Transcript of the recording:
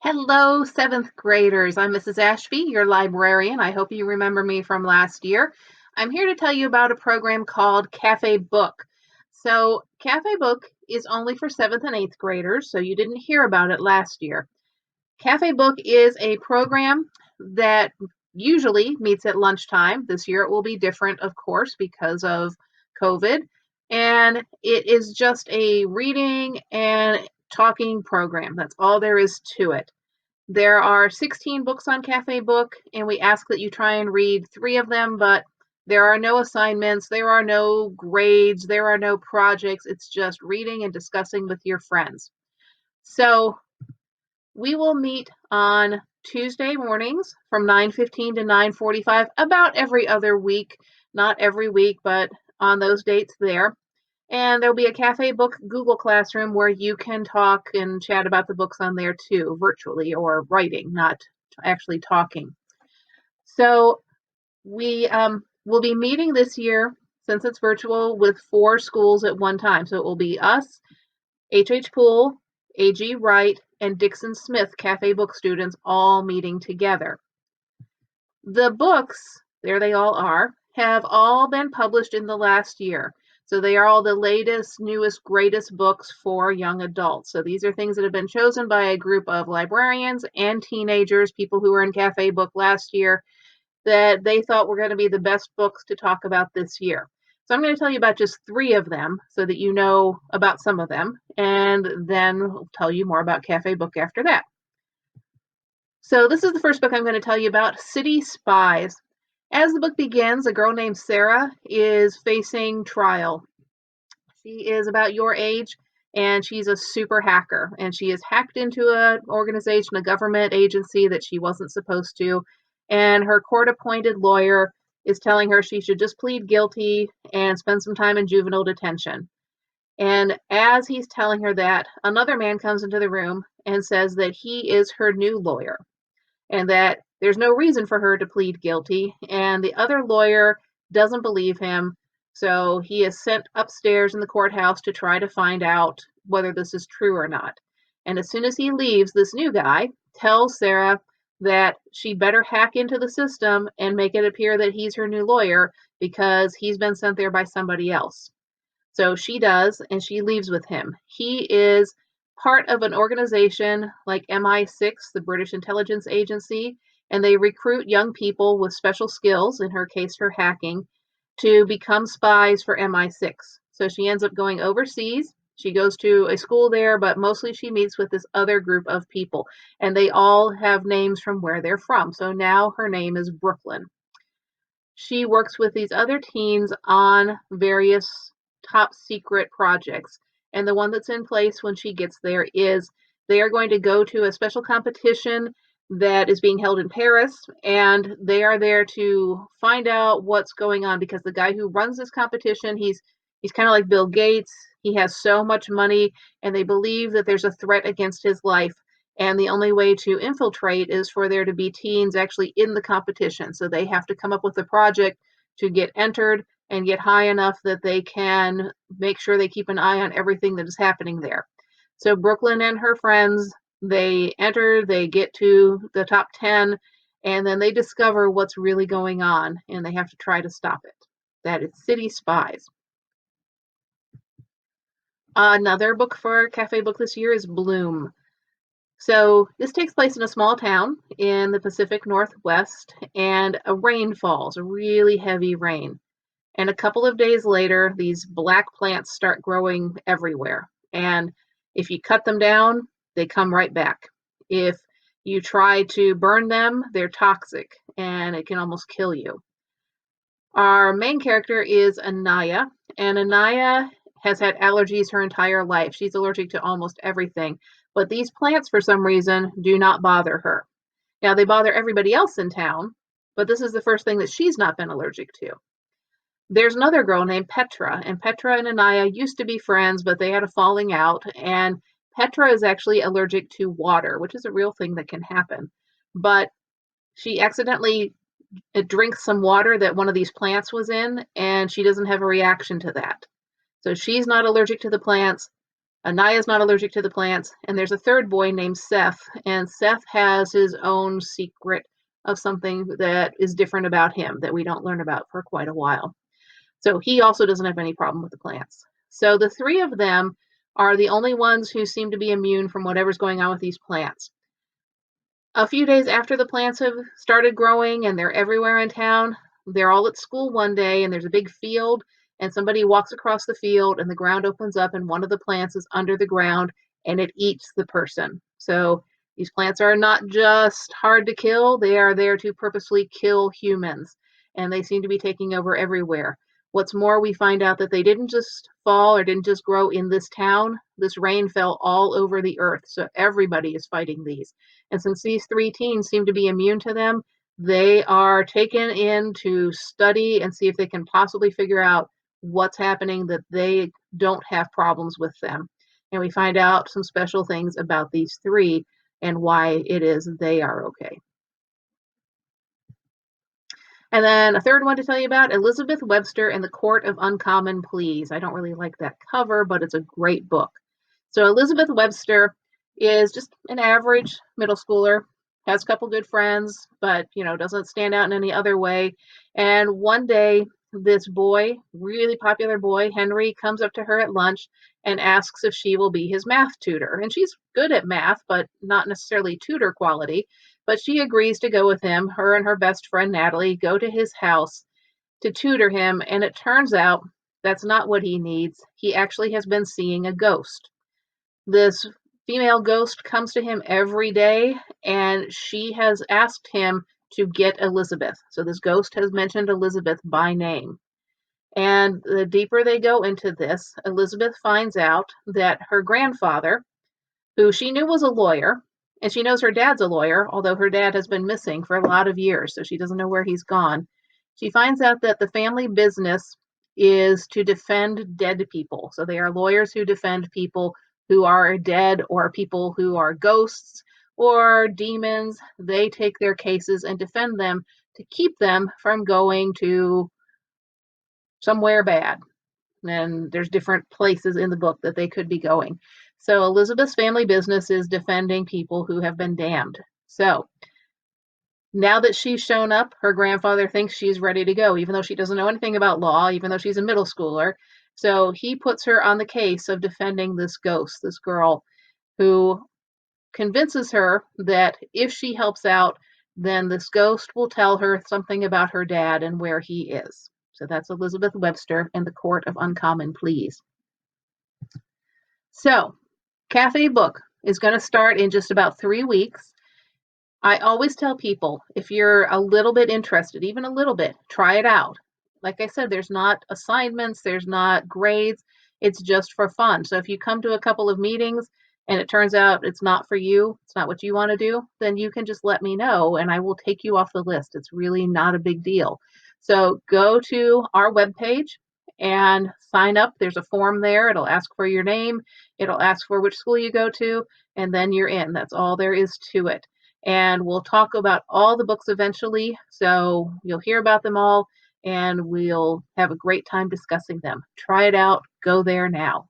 Hello, seventh graders. I'm Mrs. Ashby, your librarian. I hope you remember me from last year. I'm here to tell you about a program called Cafe Book. So, Cafe Book is only for seventh and eighth graders, so you didn't hear about it last year. Cafe Book is a program that usually meets at lunchtime. This year it will be different, of course, because of COVID. And it is just a reading and talking program. That's all there is to it. There are 16 books on Cafe Book, and we ask that you try and read 3 of them, but there are no assignments, there are no grades, there are no projects. It's just reading and discussing with your friends. So we will meet on Tuesday mornings from 9:15 to 9:45, about every other week, not every week, but on those dates there. And there'll be a Cafe Book Google Classroom where you can talk and chat about the books on there too, virtually or writing, not actually talking. So we will be meeting this year, since it's virtual, with 4 schools at one time. So it will be us, H.H. Poole, A.G. Wright, and Dixon Smith Cafe Book students all meeting together. The books, there they all are, have all been published in the last year. So they are all the latest, newest, greatest books for young adults. So these are things that have been chosen by a group of librarians and teenagers, people who were in Cafe Book last year, that they thought were going to be the best books to talk about this year. So I'm going to tell you about just 3 of them so that you know about some of them, and then I'll tell you more about Cafe Book after that. So this is the first book I'm going to tell you about, City Spies. As the book begins, a girl named Sarah is facing trial. She is about your age, and she's a super hacker, and she has hacked into an organization, a government agency that she wasn't supposed to, and her court-appointed lawyer is telling her she should just plead guilty and spend some time in juvenile detention. And as he's telling her that, another man comes into the room and says that he is her new lawyer and that there's no reason for her to plead guilty. And the other lawyer doesn't believe him. So he is sent upstairs in the courthouse to try to find out whether this is true or not. And as soon as he leaves, this new guy tells Sarah that she better hack into the system and make it appear that he's her new lawyer because he's been sent there by somebody else. So she does, and she leaves with him. He is part of an organization like MI6, the British intelligence agency, and they recruit young people with special skills, in her case for hacking, to become spies for MI6. So she ends up going overseas. She goes to a school there, but mostly she meets with this other group of people, and they all have names from where they're from. So now her name is Brooklyn. She works with these other teens on various top secret projects. And the one that's in place when she gets there is they are going to go to a special competition that is being held in Paris, and they are there to find out what's going on because the guy who runs this competition, he's kind of like Bill Gates. He has so much money, and they believe that there's a threat against his life. And the only way to infiltrate is for there to be teens actually in the competition. So they have to come up with a project to get entered and get high enough that they can make sure they keep an eye on everything that is happening there. So Brooklyn and her friends, they enter, they get to the top 10, and then they discover what's really going on, and they have to try to stop it. That is City Spies. Another book for Cafe Book this year is Bloom. So this takes place in a small town in the Pacific Northwest, and a rain falls, a really heavy rain. And a couple of days later, these black plants start growing everywhere. And if you cut them down, they come right back. If you try to burn them, they're toxic and it can almost kill you. Our main character is Anaya, and Anaya has had allergies her entire life. She's allergic to almost everything, but these plants, for some reason, do not bother her. Now, they bother everybody else in town, but this is the first thing that she's not been allergic to. There's another girl named Petra, and Petra and Anaya used to be friends, but they had a falling out, and Petra is actually allergic to water, which is a real thing that can happen. But she accidentally drinks some water that one of these plants was in, and she doesn't have a reaction to that. So she's not allergic to the plants. Anaya's not allergic to the plants, and there's a third boy named Seth, and Seth has his own secret of something that is different about him that we don't learn about for quite a while. So he also doesn't have any problem with the plants. So the three of them are the only ones who seem to be immune from whatever's going on with these plants. A few days after the plants have started growing and they're everywhere in town, they're all at school one day and there's a big field and somebody walks across the field and the ground opens up and one of the plants is under the ground and it eats the person. So these plants are not just hard to kill, they are there to purposely kill humans and they seem to be taking over everywhere. What's more, we find out that they didn't just fall or didn't just grow in this town. This rain fell all over the earth. So everybody is fighting these. And since these three teens seem to be immune to them, they are taken in to study and see if they can possibly figure out what's happening that they don't have problems with them. And we find out some special things about these three and why it is they are okay. And then a third one to tell you about, Elizabeth Webster and the Court of Uncommon Pleas. I don't really like that cover, but it's a great book. So Elizabeth Webster is just an average middle schooler, has a couple good friends, but doesn't stand out in any other way. And one day, this boy, really popular boy, Henry, comes up to her at lunch and asks if she will be his math tutor. And she's good at math, but not necessarily tutor quality. But she agrees to go with him. Her and her best friend Natalie go to his house to tutor him, and it turns out that's not what he needs. He actually has been seeing a ghost. This female ghost comes to him every day, and she has asked him to get Elizabeth. So this ghost has mentioned Elizabeth by name. And the deeper they go into this, Elizabeth finds out that her grandfather, who she knew was a lawyer, and she knows her dad's a lawyer, although her dad has been missing for a lot of years, so she doesn't know where he's gone. She finds out that the family business is to defend dead people. So they are lawyers who defend people who are dead or people who are ghosts or demons. They take their cases and defend them to keep them from going to somewhere bad. And there's different places in the book that they could be going. So Elizabeth's family business is defending people who have been damned. So now that she's shown up, her grandfather thinks she's ready to go, even though she doesn't know anything about law, even though she's a middle schooler. So he puts her on the case of defending this ghost, this girl, who convinces her that if she helps out, then this ghost will tell her something about her dad and where he is. So that's Elizabeth Webster and the Court of Uncommon Pleas. So, Cafe Book is going to start in just about 3 weeks. I always tell people, if you're a little bit interested, even a little bit, try it out. Like I said, there's not assignments, there's not grades, it's just for fun. So if you come to a couple of meetings and it turns out it's not for you, it's not what you want to do, then you can just let me know and I will take you off the list. It's really not a big deal. So go to our webpage and sign up. There's a form there. It'll ask for your name, it'll ask for which school you go to, and then you're in. That's all there is to it. And we'll talk about all the books eventually, so you'll hear about them all, and we'll have a great time discussing them. Try it out. Go there now.